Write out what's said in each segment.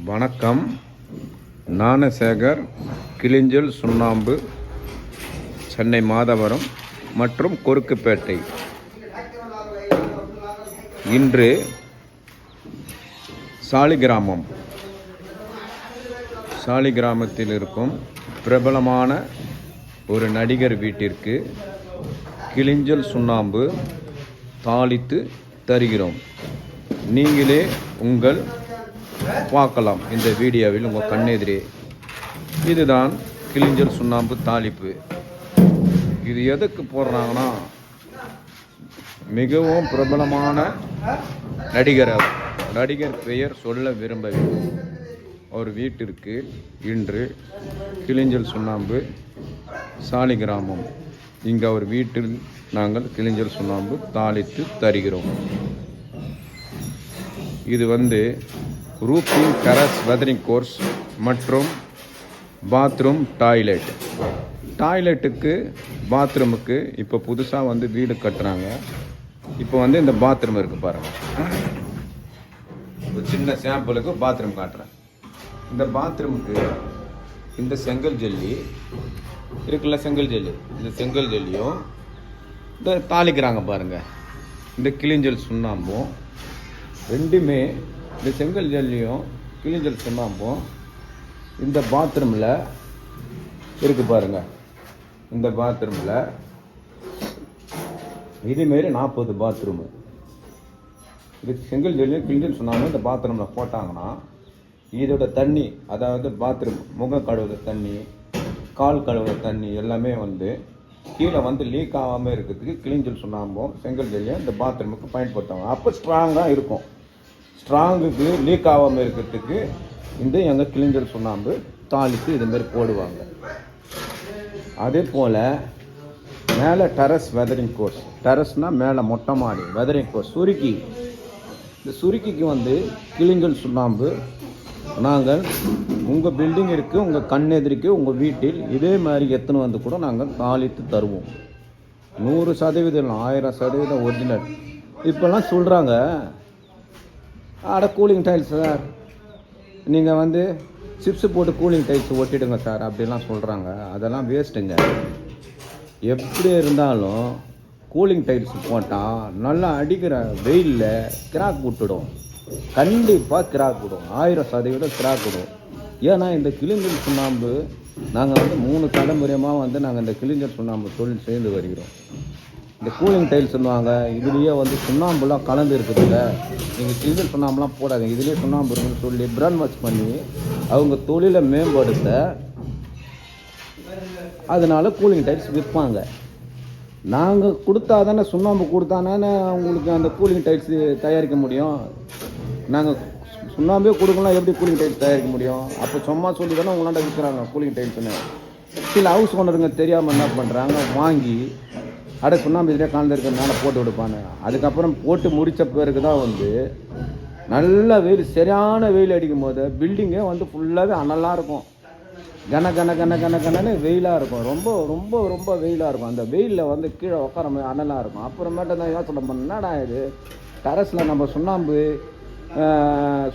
வணக்கம். ஞானசேகர், கிளிஞ்சல், சுண்ணாம்பு, சென்னை மாதவரம் மற்றும் கொருக்குப்பேட்டை. இன்று சாலிகிராமத்தில் இருக்கும் பிரபலமான ஒரு நடிகர் வீட்டிற்கு கிளிஞ்சல் சுண்ணாம்பு தாளித்து தருகிறோம். நீங்களே பார்க்கலாம் இந்த வீடியோவில் உங்கள் கண்ணெதிரே. இதுதான் கிளிஞ்சல் சுண்ணாம்பு தாளிப்பு. இது எதுக்கு போடுறாங்கன்னா, மிகவும் பிரபலமான நடிகர் பெயர் சொல்ல விரும்பவில்லை. அவர் வீட்டிற்கு இன்று கிளிஞ்சல் சுண்ணாம்பு சாலிகிராமம், இங்கே அவர் வீட்டில் நாங்கள் கிளிஞ்சல் சுண்ணாம்பு தாளித்து தருகிறோம். இது ரூஃபிங், டெரஸ், வெதரிங் கோர்ஸ் மற்றும் பாத்ரூம், டாய்லெட்டுக்கு பாத்ரூமுக்கு இப்போ புதுசாக வீடு கட்டுறாங்க. இப்போ இந்த பாத்ரூம் இருக்குது பாருங்கள். ஒரு சின்ன சாம்பிளுக்கு பாத்ரூம் காட்டுறேன். இந்த பாத்ரூமுக்கு இந்த செங்கல் ஜல்லி இருக்குல்ல, இந்த செங்கல் ஜல்லியும் இந்த தாளிக்கிறாங்க பாருங்கள். இந்த கிளிஞ்சல் சுண்ணாம்பும் ரெண்டுமே, இந்த செங்கல் ஜல்லியும் கிளிஞ்சல் சுண்ணாம்பும் இந்த பாத்ரூமில் இருக்குது பாருங்கள். இந்த பாத்ரூமில் இதுமாரி 40 பாத்ரூமு. இது செங்கல் ஜல்லியும் கிளிஞ்சல் சுண்ணாம்பும் இந்த பாத்ரூமில் போட்டாங்கன்னா, இதோட தண்ணி, அதாவது பாத்ரூம் முகம் கழுவுற தண்ணி, கால் கழுவுற தண்ணி எல்லாமே கீழே லீக் ஆகாமல் இருக்கிறதுக்கு கிளிஞ்சல் சுண்ணாம்பும் செங்கல் ஜல்லியும் இந்த பாத்ரூமுக்கு பயன்படுத்துவாங்க. அப்போ ஸ்ட்ராங்காக இருக்கும். ஸ்ட்ராங்குக்கு லீக் ஆகாமல் இருக்கிறதுக்கு எங்கள் கிளிஞ்சல் சுண்ணாம்பு தாளித்து இதுமாரி போடுவாங்க. அதே போல் மேலே டெரஸ், வெதரிங் கோர்ஸ். டெரஸ்னால் மேலே மொட்டை மாடி, வெதரிங் கோர்ஸ் சுருக்கி. இந்த சுருக்கிக்கு கிளிஞ்சல் சுண்ணாம்பு நாங்கள் உங்கள் பில்டிங் இருக்குது, உங்கள் கண்ணெதிரிக்கு, உங்கள் வீட்டில் இதே மாதிரி எத்தனை கூட நாங்கள் தாளித்து தருவோம். 100%, 1000% ஒரிஜினல். இப்போல்லாம் சொல்கிறாங்க, கூலிங் டைல்ஸ் சார், நீங்கள் சிப்ஸு போட்டு கூலிங் டைல்ஸ் ஒட்டிடுங்க சார் அப்படிலாம் சொல்கிறாங்க. அதெல்லாம் வேஸ்ட்டுங்க. எப்படி இருந்தாலும் கூலிங் டைல்ஸ் போட்டால் நல்லா அடிக்கிற வெயிலில் கிராக் விட்டுடும். கண்டிப்பாக கிராக் விடும், 1000% கிராக் விடும். ஏன்னா இந்த கிளிஞ்சல் சுண்ணாம்பு நாங்கள் 3 தலைமுறையமாக நாங்கள் இந்த கிளிஞ்சல் சுண்ணாம்பு தொழில் செய்து வருகிறோம். இந்த கூலிங் டைல்ஸ் சொல்லுவாங்க, இதுலேயே சுண்ணாம்புலாம் கலந்து இருக்குதுல்ல, நீங்கள் கிளிஞ்சல் சுண்ணாம்புலாம் போடாதீங்க, இதுலேயே சுண்ணாம்பு இருக்குன்னு சொல்லி பிராண்ட் வாஷ் பண்ணி அவங்க தொழிலை மேம்படுத்த அதனால் கூலிங் டைல்ஸ் விற்பாங்க. நாங்கள் கொடுத்தா தானே, சுண்ணாம்பு கொடுத்தானே உங்களுக்கு அந்த கூலிங் டைல்ஸ் தயாரிக்க முடியும். நாங்கள் சுண்ணாம்பே கொடுக்கலாம், எப்படி கூலிங் டைல்ஸ் தயாரிக்க முடியும்? அப்போ சும்மா சொல்லி தானே உங்களாண்ட விற்கிறாங்க கூலிங் டைல்ஸ்னு. சில ஹவுஸ் ஓனருங்க தெரியாமல் என்ன பண்ணுறாங்க, வாங்கி சுண்ணாம்பு இதிலே கலந்துருக்கிறதுனால போட்டு விடுப்பாங்க. அதுக்கப்புறம் போட்டு முடித்த பிறகு தான் நல்ல வெயில், சரியான வெயில் அடிக்கும் போது பில்டிங்கே ஃபுல்லாகவே அனலாக இருக்கும். கன வெயிலாக இருக்கும். ரொம்ப ரொம்ப ரொம்ப வெயிலாக இருக்கும். அந்த வெயிலில் கீழே உட்கார அனலாக இருக்கும். அப்புறமேட்டு தான் யோசனை என்னடா இது, டெரஸில் நம்ம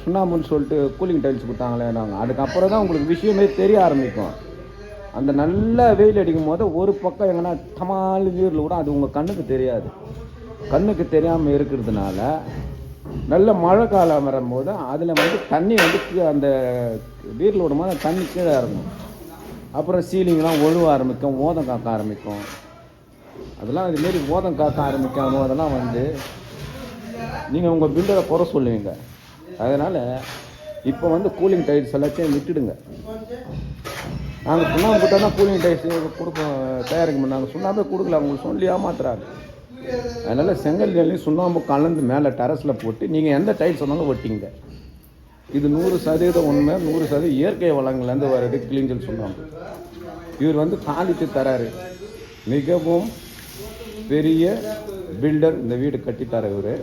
சுண்ணாம்புன்னு சொல்லிட்டு கூலிங் டைல்ஸ் கொடுத்தாங்களே நாங்கள். அதுக்கப்புறம் தான் உங்களுக்கு விஷயமே தெரிய ஆரம்பிக்கும். அந்த நல்ல வெயில் அடிக்கும் போது ஒரு பக்கம் எங்கன்னா தமால் வீரில் கூட அது உங்கள் கண்ணுக்கு தெரியாது. கண்ணுக்கு தெரியாமல் இருக்கிறதுனால நல்ல மழை காலம் வரும்போது அதில் தண்ணி அந்த வீரில் விடும்போது தண்ணி கீழே இறங்கும். அப்புறம் சீலிங்லாம் ஒழுவ ஆரம்பிக்கும், ஓதம் காக்க ஆரம்பிக்கும். அதெல்லாம் இதுமாரி ஓதம் காக்க ஆரம்பிக்கும் போதெல்லாம் நீங்கள் உங்கள் பில்டரை குறை சொல்லுவீங்க. அதனால் இப்போ கூலிங் டைல்ஸ் எல்லாத்தையும் விட்டுடுங்க. நாங்கள் சுண்ணாம்பு கொடுத்தா தான் கூலிங் டைல்ஸ் தயாரிக்க முடியும். நாங்கள் சுண்ணாம்பே கொடுக்கல, அவங்களுக்கு சொல்லி ஏமாத்துறாங்க. அதனால் செங்கல் ஜல்லியும் சுண்ணாம்பு கலந்து மேலே டெரஸில் போட்டு நீங்கள் எந்த டைல்ஸ் சொன்னாலும் ஒட்டிங்க. இது 100% உண்மை, 100% இயற்கை வளங்கள்லேருந்து வர்றது கிளிஞ்சல் சுண்ணாம்பு. இவர் தாளித்து தராரு. மிகவும் பெரிய பில்டர் இந்த வீடு கட்டித்தர இவர்.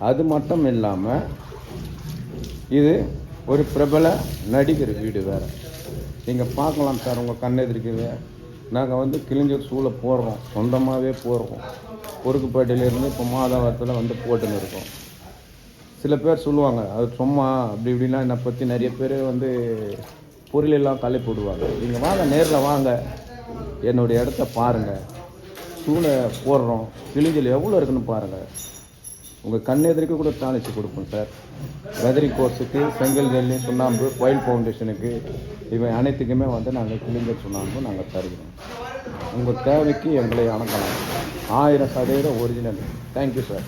அது மட்டும் இல்லாமல் இது ஒரு பிரபல நடிகர் வீடு வேறு. நீங்கள் பார்க்கலாம் சார், உங்கள் கண்ணெதிர்க்குது. நாங்கள் கிளிஞ்சல் சூளை போடுறோம், சொந்தமாகவே போடுறோம். கொருக்குப்பேட்டையிலேருந்து இப்போ மாதவரத்தில் போட்டுன்னு இருக்கோம். சில பேர் சொல்லுவாங்க அது சும்மா அப்படி இப்படிலாம் என்னை பற்றி நிறைய பேர் வந்து பொருளெல்லாம் தள்ளி போடுவாங்க. நீங்கள் வாங்க, நேரில் வாங்க, என்னுடைய இடத்த பாருங்கள், தூளை போடுறோம், கிழிஞ்சல் எவ்வளோ இருக்குன்னு பாருங்கள். உங்கள் கண் எதிர்க்க கூட தாளித்து கொடுப்போம் சார். வெதரி கோர்ஸுக்கு, செங்கல் ஜல்லி, சுண்ணாம்பு, கோயில் ஃபவுண்டேஷனுக்கு, இவை அனைத்துக்குமே வந்து நாங்கள் கிழிஞ்சல் சுண்ணாம்பு நாங்கள் தருகிறோம். உங்கள் தேவைக்கு எங்களை அணுகலாம். 1000% ஒரிஜினல். Thank you sir.